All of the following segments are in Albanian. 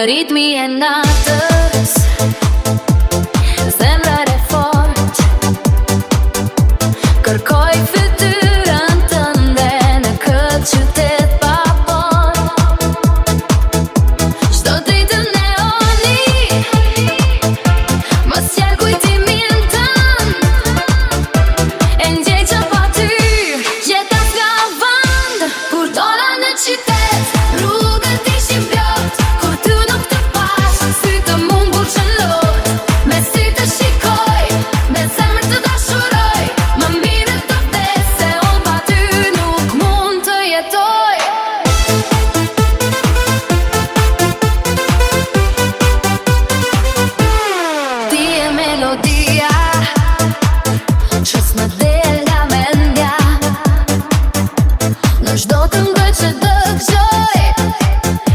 Në ritmi e natës zemrar e fort kërkoj fytyrën tënde në këtë qytet pa port. Çdo ditën e oni më sjell kujtimin tënd, e ndjej që pa ty jeta s'ka vend. Kur dola në qytet rrugët ishin plot, kur ty nuk të pash, sy të mumbur që lot, me sy të shikoj, me zemër të dashuroj, më mirë të vdes se unë pa ty nuk mund të jetoj. Ti e melodia që s'më del nga mendja, në çdo këngë që dëgjoj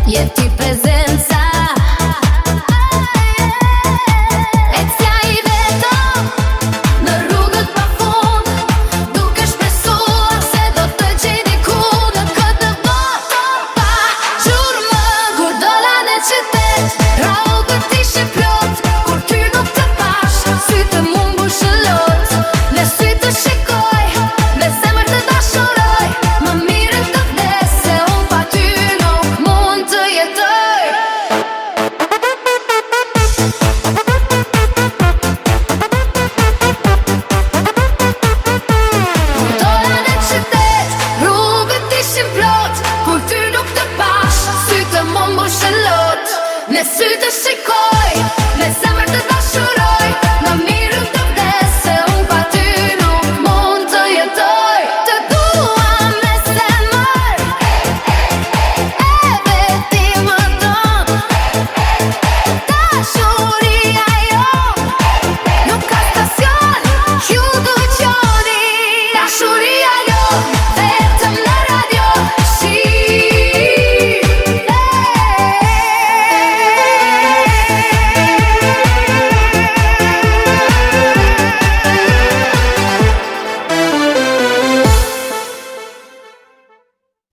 je ti prezenca. Ecja i vetëm në rrugët pa fund, duke shpresuar se do të gjej diku në këtë botë pa gjurmë. Kur dola në qytet rrugët ishin plot, kur ty nuk të pash, sy të mumbur shëllot, me sy të shikoj, me zemër të dashuroj, më mirë të vdes se unë pa ty nuk mund të jetoj. Kur dola në qytet rrugët ishin plot, kur ty nuk të pash, sy të mumbur shëllot, me sy të shikoj, me zemër të dashuroj, më mirë të vdes se unë pa ty nuk mund të jetoj. Të dua me zemër, e veti më don, dashuri